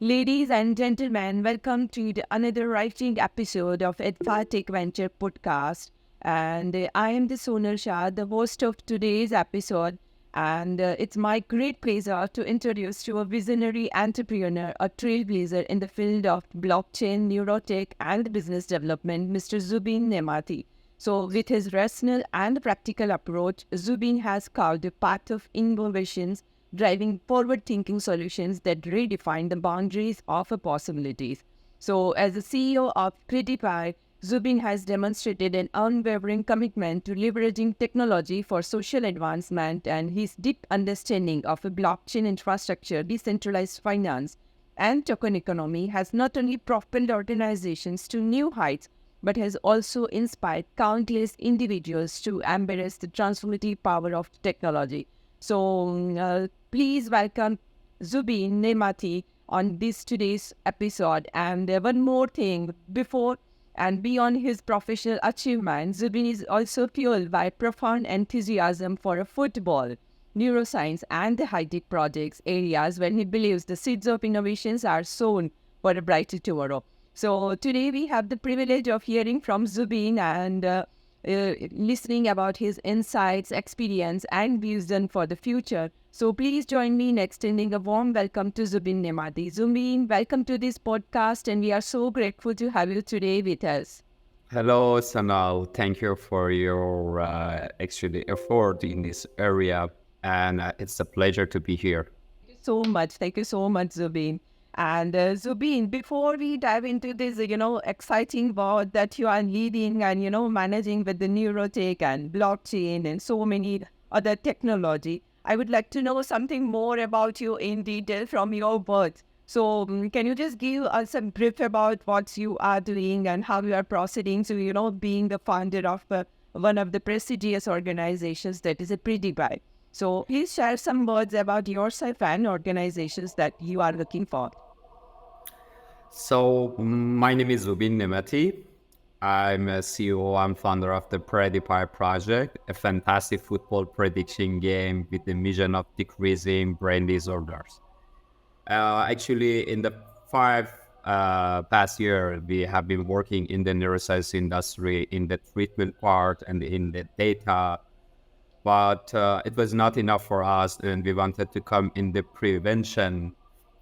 Ladies and gentlemen, welcome to another writing episode of Adfar Tech Podcast. And I am the Sonal Shah, the host of today's episode. And it's my great pleasure to introduce to a visionary entrepreneur, a trailblazer in the field of blockchain, neurotech, and business development, Mr. Zoobin Nemati. So, with his rational and practical approach, Zoobin has carved a path of innovations driving forward-thinking solutions that redefine the boundaries of possibilities. So, as the CEO of Predipie, Zoobin has demonstrated an unwavering commitment to leveraging technology for social advancement, and his deep understanding of a blockchain infrastructure, decentralized finance, and token economy has not only propelled organizations to new heights, but has also inspired countless individuals to embrace the transformative power of technology. So, please welcome Zoobin Nemati on this today's episode. And one more thing, before and beyond his professional achievements, Zoobin is also fueled by profound enthusiasm for football, neuroscience, and the high-tech projects areas where he believes the seeds of innovations are sown for a brighter tomorrow. So today we have the privilege of hearing from Zoobin and listening about his insights, experience, and vision for the future. So please join me in extending a warm welcome to Zoobin Nemati. Zoobin, welcome to this podcast, and we are so grateful to have you today with us. Hello, Sanal. Thank you for your actually effort in this area, and it's a pleasure to be here. Thank you so much, Zoobin. And Zoobin, before we dive into this, exciting work that you are leading and, managing with the neurotech and blockchain and so many other technology, I would like to know something more about you in detail from your words. So can you just give us a brief about what you are doing and how you are proceeding to, being the founder of one of the prestigious organizations that is a Predipie. So please share some words about yourself and organizations that you are looking for. So, my name is Zoobin Nemati. I'm a CEO and founder of the Predipie project, a fantastic football prediction game with the mission of decreasing brain disorders. Actually, in the five past year, we have been working in the neuroscience industry, in the treatment part and in the data. But it was not enough for us, and we wanted to come in the prevention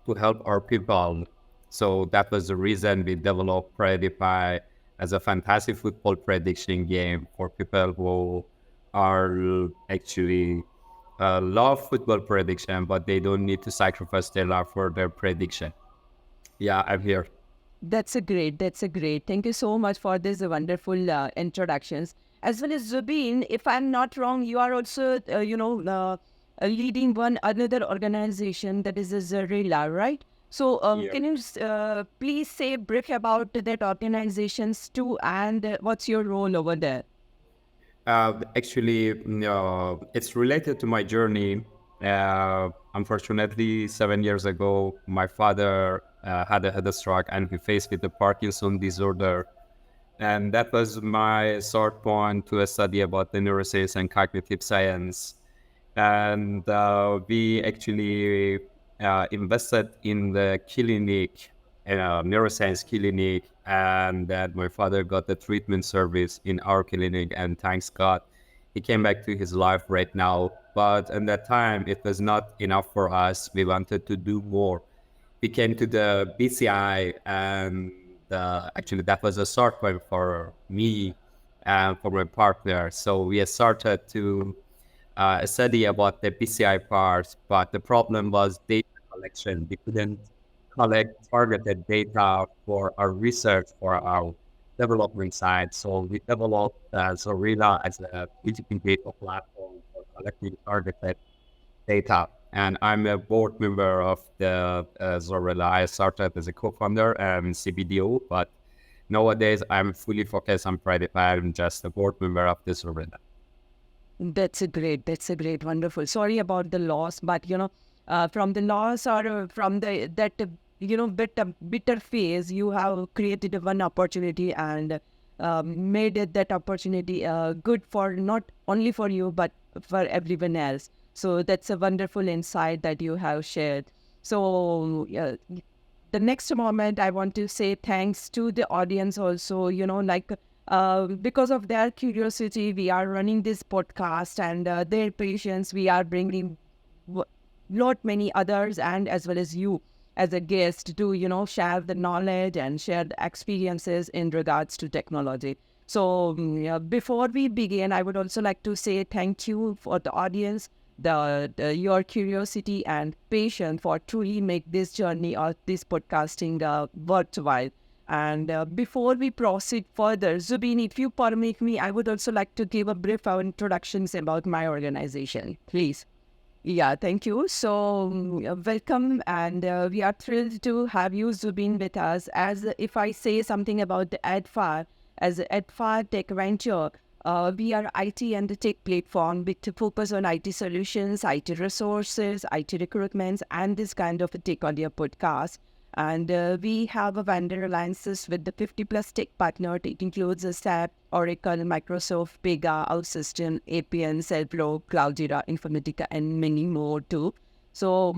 to help our people. So that was the reason we developed Predipie as a fantasy football prediction game for people who are actually love football prediction, but they don't need to sacrifice their life for their prediction. Yeah, I'm here. That's a great. Thank you so much for this wonderful introductions. As well as Zubin, if I'm not wrong, you are also, leading one another organization that is a Zilla, right? So, Yeah. can you please say brief about that organizations too, and what's your role over there? Actually, it's related to my journey. Unfortunately, 7 years ago, my father had a stroke and he faced with the Parkinson disorder. And that was my start point to a study about the neuroscience and cognitive science. And we actually invested in the clinic, neuroscience clinic, and that my father got the treatment service in our clinic. And thanks God, he came back to his life right now. But at that time, it was not enough for us. We wanted to do more. We came to the BCI, and actually that was a start point for me and for my partner. So we started to study about the PCI parts, but the problem was data collection. We couldn't collect targeted data for our research, for our development side. So we developed Zorilla as a B2B data platform for collecting targeted data. And I'm a board member of the Zorilla. I started as a co-founder and CBDO, but nowadays I'm fully focused on Predipie. I'm just a board member of the Zorilla. That's a great, wonderful. Sorry about the loss, but from the loss or from the that bitter phase, you have created one opportunity and made that opportunity good for not only for you but for everyone else. So that's a wonderful insight that you have shared. So the next moment, I want to say thanks to the audience also, because of their curiosity, we are running this podcast, and their patience, we are bringing lot many others, and as well as you as a guest to, share the knowledge and share the experiences in regards to technology. So yeah, before we begin, I would also like to say thank you for the audience, your curiosity and patience for truly make this journey or this podcasting worthwhile. And before we proceed further, Zubin, if you permit me, I would also like to give a brief introductions about my organization, please. Yeah, thank you. So, welcome, and we are thrilled to have you, Zubin, with us. As if I say something about the Adfar, as Adfar Tech Venture, we are IT and the tech platform with the focus on IT solutions, IT resources, IT recruitments, and this kind of a tech audio podcast. And we have a vendor alliances with the 50 plus tech partner. It includes a SAP, Oracle, Microsoft, Pega, OutSystem, APN, Cellpro, Cloudera, Informatica, and many more too. So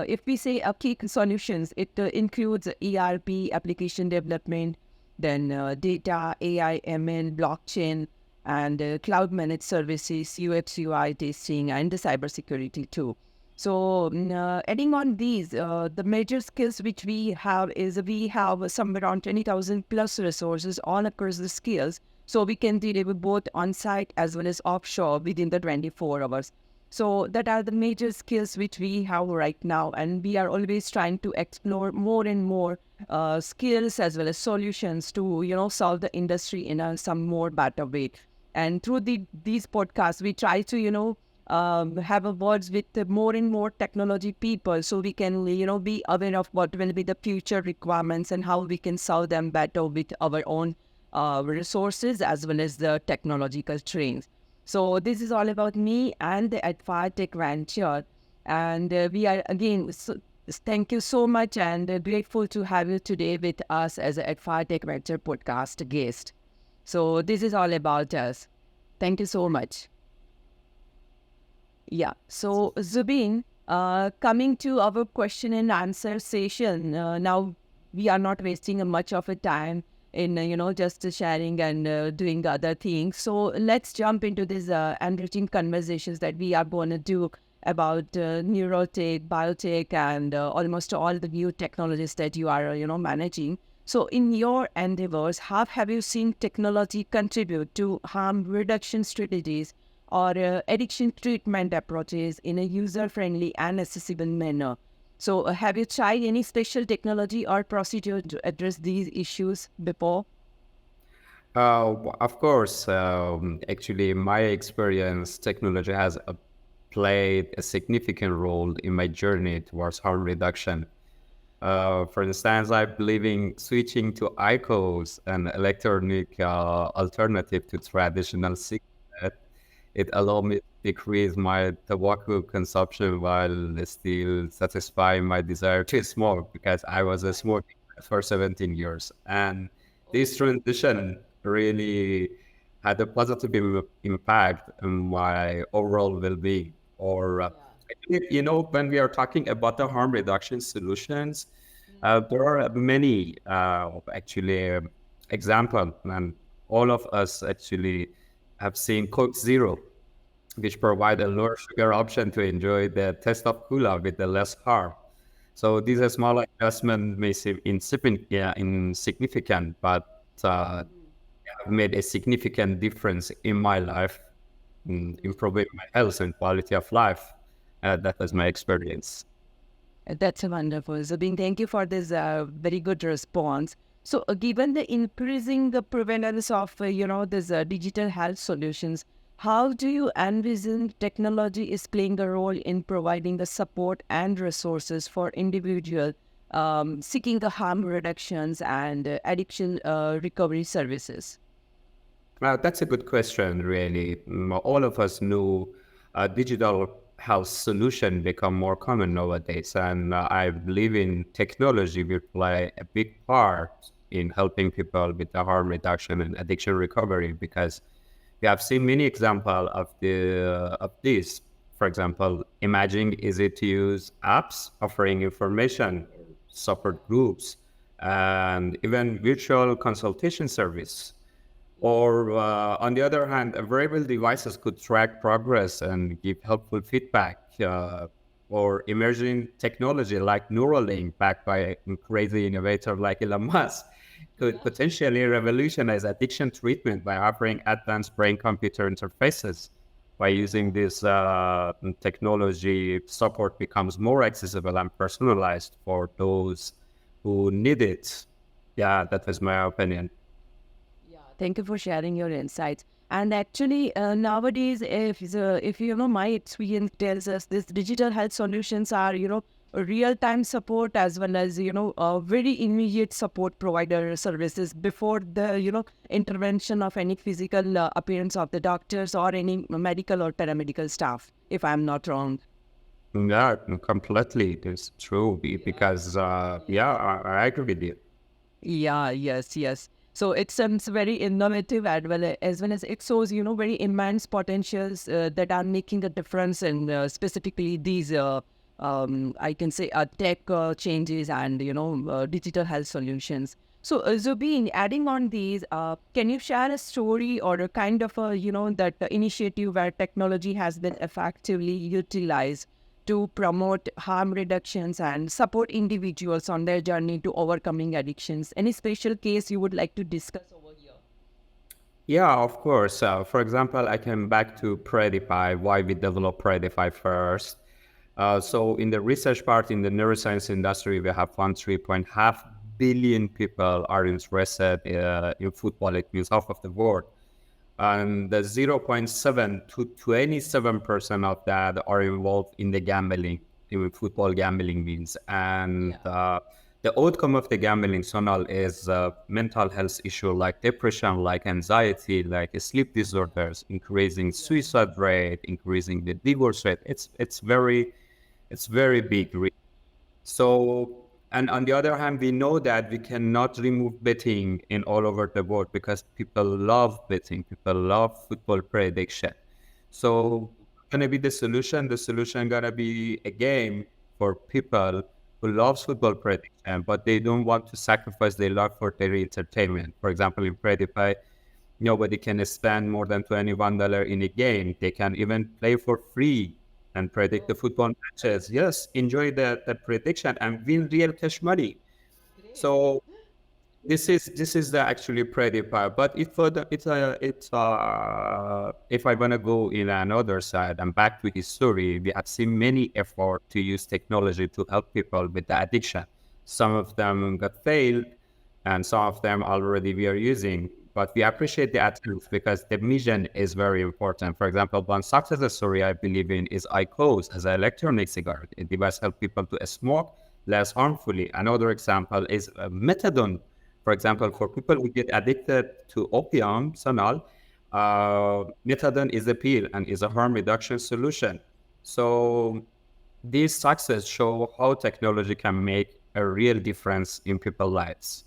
if we say key solutions, it includes ERP, application development, then data, AI, ML, blockchain, and cloud managed services, UX, UI testing, and the cybersecurity too. So, adding on these, the major skills which we have is we have somewhere around 20,000 plus resources all across the skills. So, we can deliver both on site as well as offshore within the 24 hours. So, that are the major skills which we have right now. And we are always trying to explore more and more skills as well as solutions to, solve the industry in some more better way. And through these podcasts, we try to, have a words with more and more technology people, so we can be aware of what will be the future requirements and how we can solve them better with our own resources as well as the technological trains. So this is all about me and the Adfar Tech Venture, and we are again thank you so much, and grateful to have you today with us as a Adfar Tech Venture podcast guest. So this is all about us. Thank you so much. Yeah. So, Zubin, coming to our question and answer session, now we are not wasting much of a time in, just sharing and doing other things. So, let's jump into this enriching conversations that we are going to do about neurotech, biotech, and almost all the new technologies that you are, managing. So, in your endeavors, how have you seen technology contribute to harm reduction strategies or addiction treatment approaches in a user-friendly and accessible manner? So have you tried any special technology or procedure to address these issues before? Of course, actually, in my experience, technology has played a significant role in my journey towards harm reduction. For instance, I believe in switching to IQOS, an electronic alternative to traditional cigarettes. It allowed me to decrease my tobacco consumption while still satisfying my desire to smoke, because I was a smoker for 17 years. And this transition really had a positive impact on my overall well-being. Or, when we are talking about the harm reduction solutions, there are many actually examples, and all of us actually have seen Coke Zero, which provide a lower sugar option to enjoy the taste of cola with the less harm. So these are small adjustments may seem insignificant, yeah, insignificant, but have made a significant difference in my life, improving my health and quality of life. That was my experience. That's wonderful. Zubin, thank you for this very good response. So, given the increasing prevalence of, this digital health solutions, how do you envision technology is playing a role in providing the support and resources for individual seeking the harm reductions and addiction recovery services? That's a good question, really. All of us know digital health solution become more common nowadays, and I believe in technology will play a big part in helping people with the harm reduction and addiction recovery, because we have seen many examples of this. For example, imagine easy to use apps offering information, support groups, and even virtual consultation service. Or on the other hand, wearable devices could track progress and give helpful feedback. Or emerging technology like Neuralink, backed by a crazy innovator like Elon Musk, could potentially revolutionize addiction treatment by offering advanced brain-computer interfaces. By using this technology, support becomes more accessible and personalized for those who need it. Yeah, that was my opinion. Thank you for sharing your insights. And actually, nowadays, if you know, my experience tells us this digital health solutions are, a real-time support as well as, very immediate support provider services before the, intervention of any physical appearance of the doctors or any medical or paramedical staff, if I'm not wrong. Yeah, completely. It's true because, yeah, I agree with you. Yeah, yes. So it seems very innovative as well as it shows, very immense potentials that are making a difference in specifically these, I can say, tech changes and, digital health solutions. So, Zubin, adding on these, can you share a story or a kind of a, that initiative where technology has been effectively utilized to promote harm reductions and support individuals on their journey to overcoming addictions? Any special case you would like to discuss over here? Yeah, of course. For example, I came back to Predipie, why we developed Predipie first. So in the research part in the neuroscience industry, we have found 3.5 billion people are interested in football. It means half of the world. And the zero point 0.7 to 27% of that are involved in the gambling, in football gambling means. And the outcome of the gambling, Sonal, is mental health issue like depression, like anxiety, like sleep disorders, increasing suicide rate, increasing the divorce rate. It's very big. So, and on the other hand, we know that we cannot remove betting in all over the world because people love betting, people love football prediction. So, gonna be the solution? The solution gonna be a game for people who loves football prediction, but they don't want to sacrifice their love for their entertainment. For example, in Predipie, nobody can spend more than $21 in a game. They can even play for free and predict the football matches. Yes, enjoy the prediction and win real cash money. So this is the actually pretty part. But if for the it's if I wanna go in another side and back to history, we have seen many effort to use technology to help people with the addiction. Some of them got failed, and some of them already we are using. But we appreciate the attempts because the mission is very important. For example, one success story I believe in is IQOS as an electronic cigarette. It device help people to smoke less harmfully. Another example is methadone. For example, for people who get addicted to opium, Sanal, methadone is a pill and is a harm reduction solution. So these success show how technology can make a real difference in people's lives.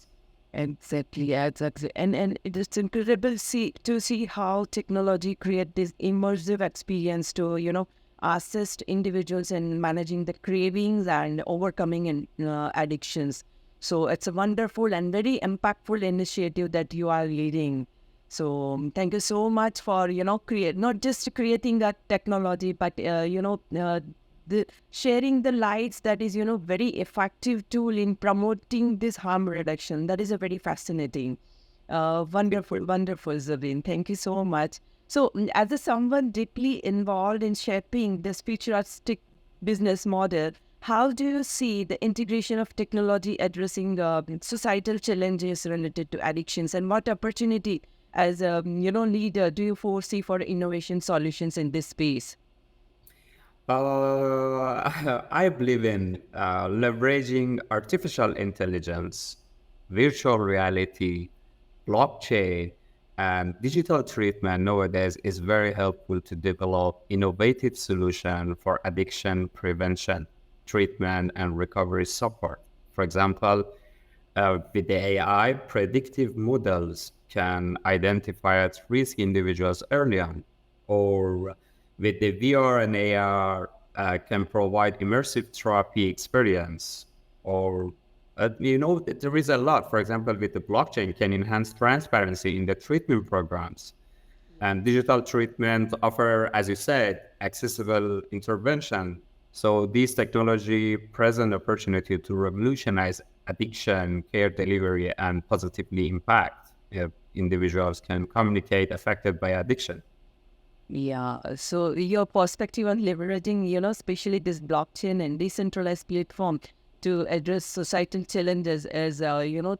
Exactly, exactly. And it is incredible to see how technology create this immersive experience to, assist individuals in managing the cravings and overcoming addictions. So it's a wonderful and very impactful initiative that you are leading. So thank you so much for, create not just creating that technology, but, the sharing the lights that is, very effective tool in promoting this harm reduction. That is a very fascinating, wonderful, Zabin. Thank you so much. So, as a someone deeply involved in shaping this futuristic business model, how do you see the integration of technology addressing societal challenges related to addictions, and what opportunity as a leader do you foresee for innovation solutions in this space? I believe in leveraging artificial intelligence, virtual reality, blockchain, and digital treatment nowadays is very helpful to develop innovative solution for addiction prevention, treatment, and recovery support. For example, with the AI, predictive models can identify at-risk individuals early on, or with the VR and AR can provide immersive therapy experience, or There is a lot. For example, with the blockchain can enhance transparency in the treatment programs. And digital treatment offer, as you said, accessible intervention. So these technology present opportunity to revolutionize addiction, care delivery, and positively impact individuals can communicate affected by addiction. Yeah, so your perspective on leveraging, especially this blockchain and decentralized platform to address societal challenges is,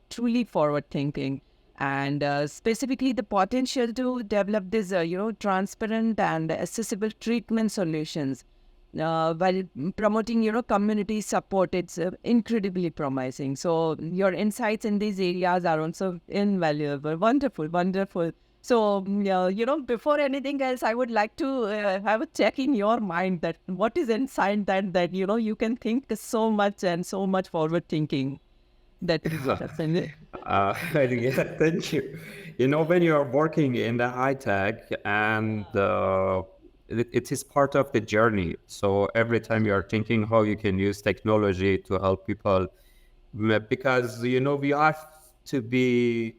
truly forward thinking. And specifically the potential to develop this, transparent and accessible treatment solutions while promoting, community support. It's incredibly promising. So your insights in these areas are also invaluable. Wonderful, wonderful. So, before anything else, I would like to have a check in your mind that what is inside that, you can think so much and so much forward thinking. That's in it. Yeah, thank you. When you are working in the high tech and it is part of the journey. So every time you are thinking how you can use technology to help people, because, we have to be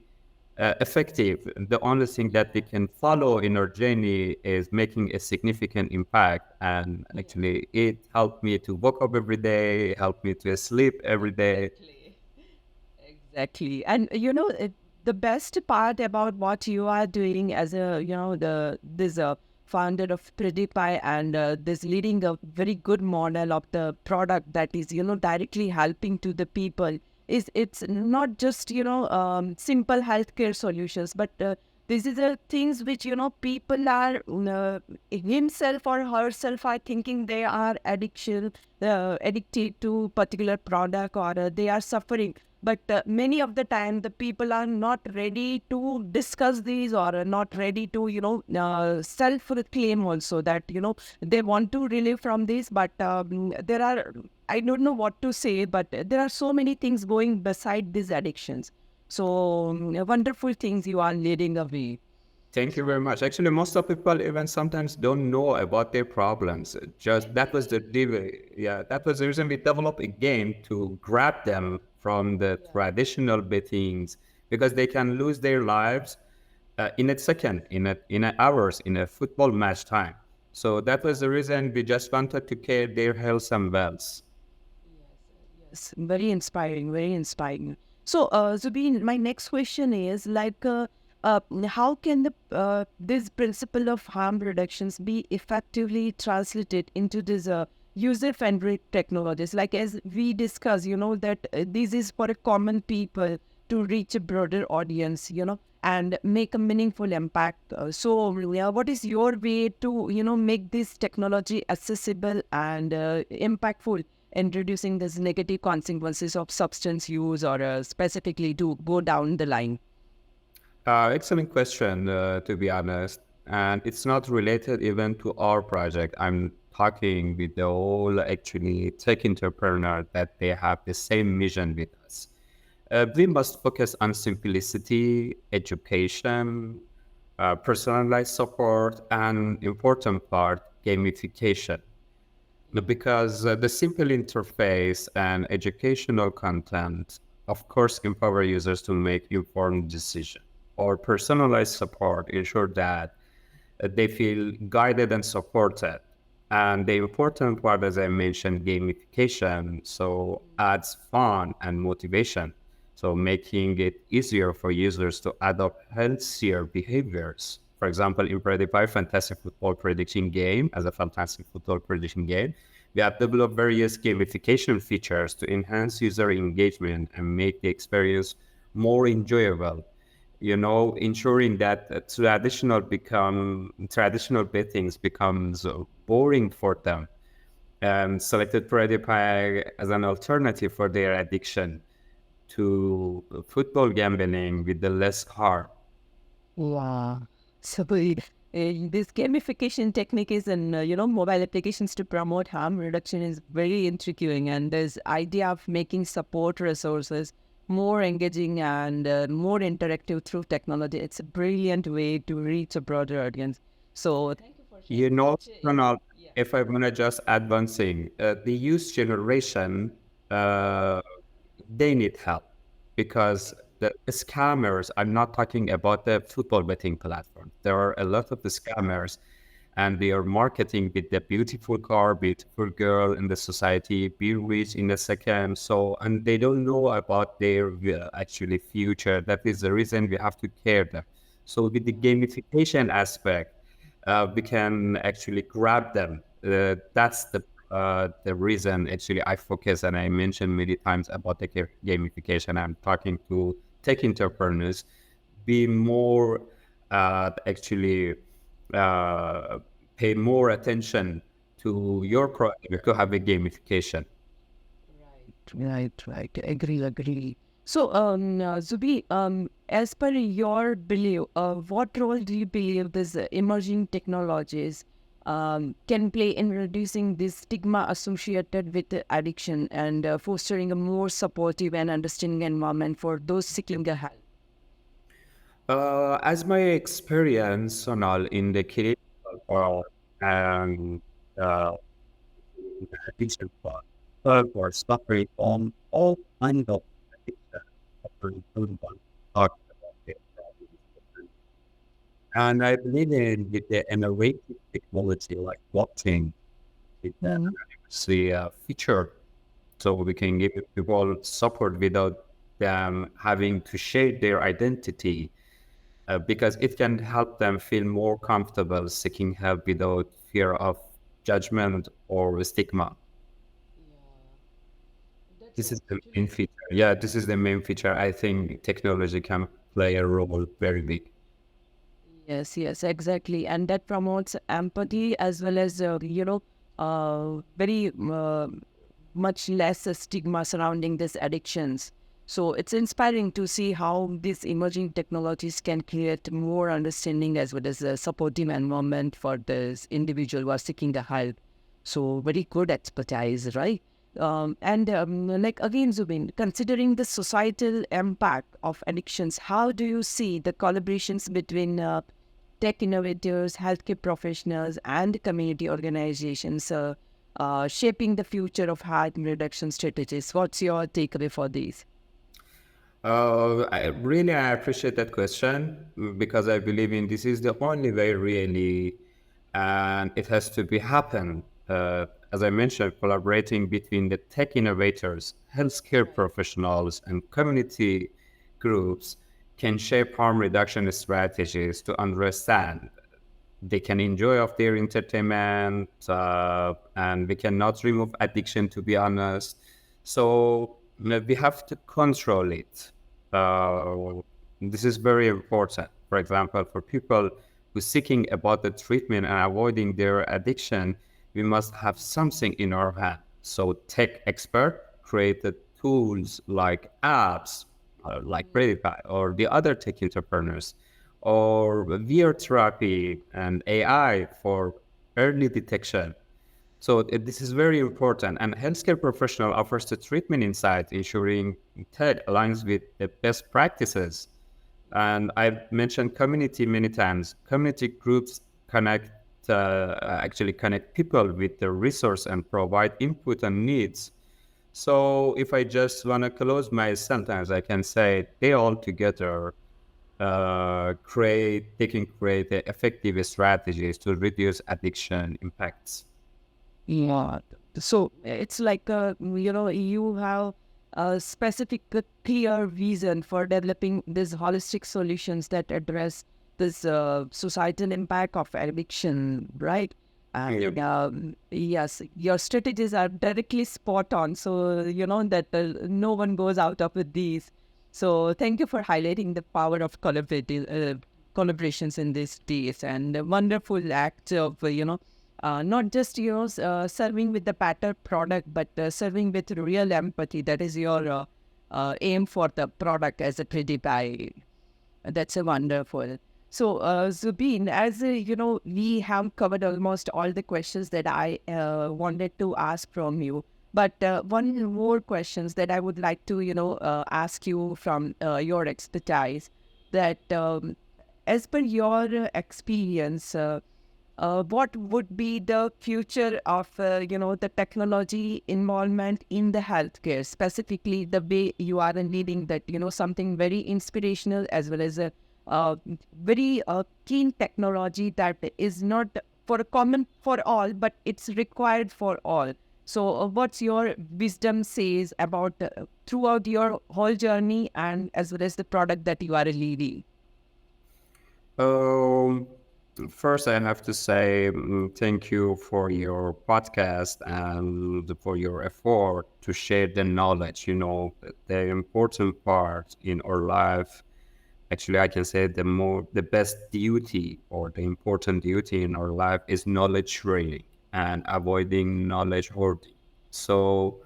effective. The only thing that we can follow in our journey is making a significant impact. And actually, it helped me to wake up every day, helped me to sleep every day. Exactly. Exactly. And the best part about what you are doing as a, this founder of Predipie and this leading a very good model of the product that is, directly helping to the people is it's not just, simple healthcare solutions, but this is the things which, people are himself or herself are thinking they are addicted to particular product or they are suffering. But many of the time, the people are not ready to discuss these or are not ready to, self-claim also that, they want to relieve from this. But there are, I don't know what to say, but there are so many things going beside these addictions. So wonderful things you are leading away. Thank you very much. Actually, most of people even sometimes don't know about their problems. Just that was the reason we developed a game to grab them from the traditional bettings because they can lose their lives in a second, in hours, in a football match time. So that was the reason we just wanted to care their health and wealth. Yes, very inspiring, very inspiring. So, Zubin, my next question is like, how can this principle of harm reductions be effectively translated into this user-friendly technologies? Like as we discussed, that this is for a common people to reach a broader audience, and make a meaningful impact. So, yeah, what is your way to, make this technology accessible and impactful in reducing these negative consequences of substance use or specifically to go down the line? Excellent question, to be honest. And it's not related even to our project. I'm talking with the whole actually tech entrepreneur that they have the same mission with us. We must focus on simplicity, education, personalized support, and important part, gamification. Because the simple interface and educational content, of course, empower users to make informed decisions. Or personalized support ensure that they feel guided and supported. And the important part, as I mentioned, gamification, so adds fun and motivation. So making it easier for users to adopt healthier behaviors. For example, in Predipie, fantastic football prediction game, as a fantastic football prediction game, we have developed various gamification features to enhance user engagement and make the experience more enjoyable. Ensuring that traditional bettings becomes boring for them, and selected Predipie as an alternative for their addiction to football gambling with the less harm. Wow. So this gamification technique is in mobile applications to promote harm reduction is very intriguing, and this idea of making support resources more engaging and more interactive through technology. It's a brilliant way to reach a broader audience. So thank you for You sharing know, such a Ronald, yeah. if I want to just add one thing, the youth generation, uh, they need help because the scammers, I'm not talking about the football betting platform. There are a lot of the scammers and they are marketing with the beautiful car, beautiful girl in the society, be rich in a second. So, and they don't know about their actually future. That is the reason we have to care them. So with the gamification aspect, we can actually grab them. That's the reason actually I focus and I mentioned many times about the gamification. I'm talking to tech entrepreneurs, be more actually uh, pay more attention to your project to have a gamification. Right. Agree. So, Zubi, as per your belief, what role do you believe these emerging technologies can play in reducing this stigma associated with addiction and fostering a more supportive and understanding environment for those seeking the help? As my experience on all in the clinical world and uh, addiction or suffering from all kinds of addiction, suffering from talk about their problems. And I believe in with the innovative technology like blockchain, with the feature, so we can give people support without them having to share their identity, because it can help them feel more comfortable seeking help without fear of judgment or stigma. This is the main feature. Yeah, this is the main feature. I think technology can play a role very big. Yes, exactly. And that promotes empathy as well as, very much less stigma surrounding these addictions. So it's inspiring to see how these emerging technologies can create more understanding as well as a supportive environment for this individual who are seeking the help. So very good expertise, right? Like again, Zubin, considering the societal impact of addictions, how do you see the collaborations between tech innovators, healthcare professionals, and community organizations shaping the future of harm reduction strategies? What's your takeaway for these? I appreciate that question, because I believe in this is the only way really, and it has to be happen. As I mentioned, collaborating between the tech innovators, healthcare professionals, and community groups can shape harm reduction strategies to understand they can enjoy of their entertainment, and we cannot remove addiction, to be honest. So we have to control it. This is very important. For example, for people who seeking about the treatment and avoiding their addiction, we must have something in our hand. So tech expert created tools like apps, like Predipie or the other tech entrepreneurs, or VR therapy and AI for early detection. So this is very important. And healthcare professional offers the treatment insight, ensuring tech aligns with the best practices. And I've mentioned community many times. Community groups actually connect people with the resource and provide input and needs. So if I just want to close my sentence, I can say they all together they can create effective strategies to reduce addiction impacts. Yeah. So it's like, you have a specific, clear vision for developing these holistic solutions that address this societal impact of addiction, right? Yeah. And yes, your strategies are directly spot on. So, that no one goes out of with these. So, thank you for highlighting the power of collaborations in these days and a wonderful act of, not just serving with the better product, but serving with real empathy. That is your aim for the product as a Predipie. That's a wonderful. So, Zubin, as we have covered almost all the questions that I wanted to ask from you. But one more questions that I would like to, ask you from your expertise. That as per your experience, what would be the future of, the technology involvement in the healthcare, specifically the way you are leading that, something very inspirational as well as a very keen technology that is not for common for all, but it's required for all. So what's your wisdom says about throughout your whole journey and as well as the product that you are leading? Um, First, I have to say thank you for your podcast and for your effort to share the knowledge. The important part in our life. Actually, I can say the best duty or the important duty in our life is knowledge sharing and avoiding knowledge hoarding. So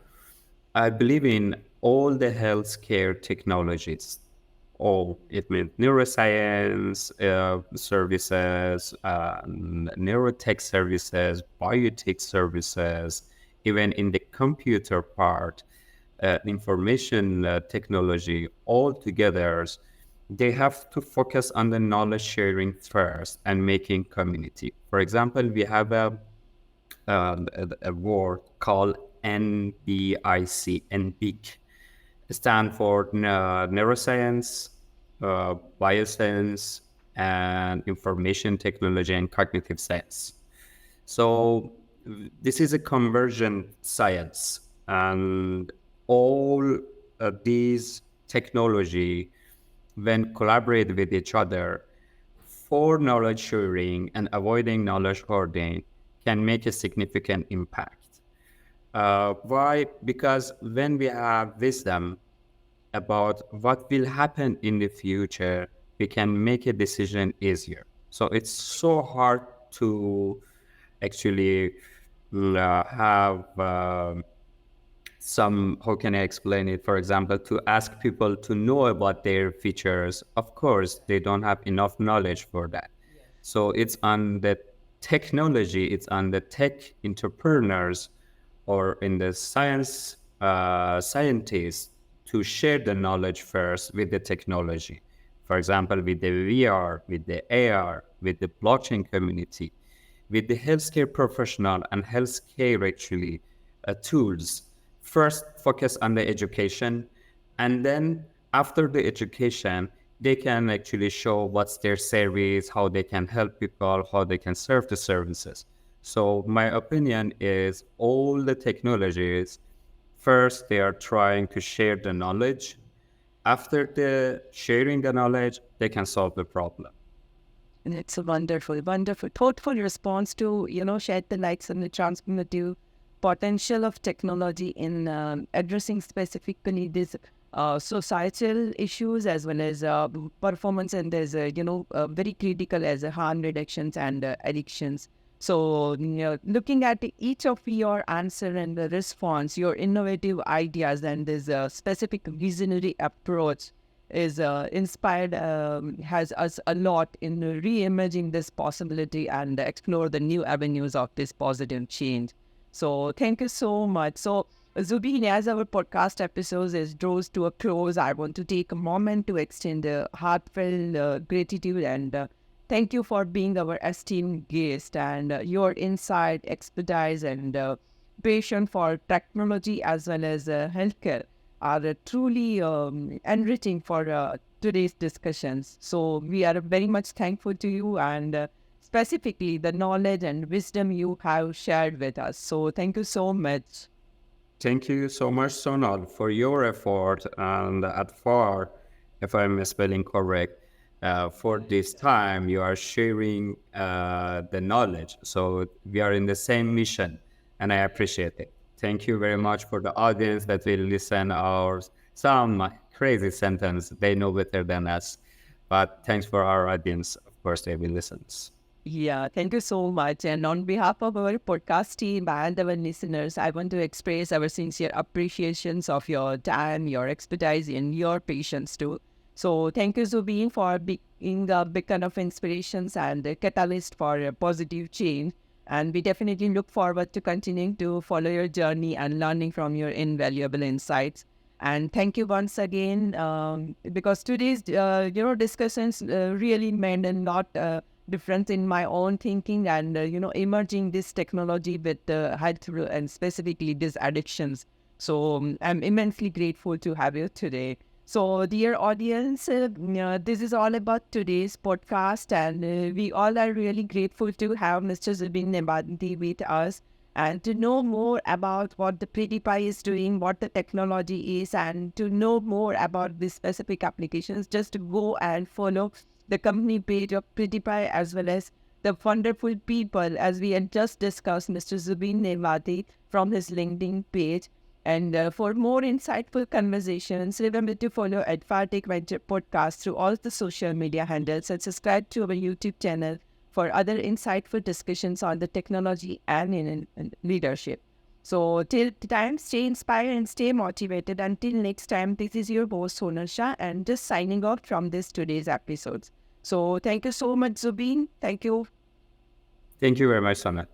I believe in all the healthcare technologies. All it means neuroscience services, neurotech services, biotech services, even in the computer part, information technology, all together, they have to focus on the knowledge sharing first and making community. For example, we have a word called NBIC, NBIC, stand for neuroscience, bioscience, and information technology and cognitive science. So this is a convergent science, and all these technology, when collaborate with each other for knowledge sharing and avoiding knowledge hoarding, can make a significant impact. Why? Because when we have wisdom about what will happen in the future, we can make a decision easier. So it's so hard to actually have how can I explain it? For example, to ask people to know about their features. Of course, they don't have enough knowledge for that. So it's on the technology, it's on the tech entrepreneurs or in the scientists to share the knowledge first with the technology. For example, with the VR, with the AR, with the blockchain community, with the healthcare professional and healthcare actually tools. First, focus on the education, and then after the education, they can actually show what's their service, how they can help people, how they can serve the services. So my opinion is all the technologies, first, they are trying to share the knowledge. After the sharing the knowledge, they can solve the problem. And it's a wonderful, wonderful, thoughtful response to, shed the lights on the transformative potential of technology in addressing specifically these societal issues as well as performance, and there's very critical as harm reductions and addictions. So, looking at each of your answer and the response, your innovative ideas and this specific visionary approach is inspired, has us a lot in reimagining this possibility and explore the new avenues of this positive change. So thank you so much. So Zoobin, as our podcast episode is draws to a close, I want to take a moment to extend a heartfelt gratitude and thank you for being our esteemed guest, and your insight, expertise, and passion for technology as well as healthcare are truly enriching for today's discussions. So we are very much thankful to you and specifically the knowledge and wisdom you have shared with us. So thank you so much. Thank you so much, Sonal, for your effort and Adfar, if I'm spelling correct, for this time you are sharing the knowledge. So we are in the same mission, and I appreciate it. Thank you very much for the audience that will listen our some crazy sentence. They know better than us, but thanks for our audience. Of course, they will listen. Yeah, thank you so much. And on behalf of our podcast team and our listeners, I want to express our sincere appreciations of your time, your expertise, and your patience too. So thank you, Zubin, for being a beacon of inspirations and a catalyst for a positive change. And we definitely look forward to continuing to follow your journey and learning from your invaluable insights. And thank you once again, because today's, discussions really meant a lot difference in my own thinking and, emerging this technology with health and specifically these addictions. So I'm immensely grateful to have you today. So, dear audience, this is all about today's podcast, and we all are really grateful to have Mr. Zoobin Nemati with us and to know more about what the Predipie is doing, what the technology is, and to know more about the specific applications. Just go and follow the company page of Predipie as well as the wonderful people, as we had just discussed, Mr. Zoobin Nemati from his LinkedIn page. And for more insightful conversations, remember to follow Adfar Tech Venture Podcast through all the social media handles and subscribe to our YouTube channel for other insightful discussions on the technology and in leadership. So till the time, stay inspired and stay motivated. Until next time, this is your host Sonal Shah and just signing off from this today's episodes. So thank you so much, Zoobin. Thank you. Thank you very much, Sana.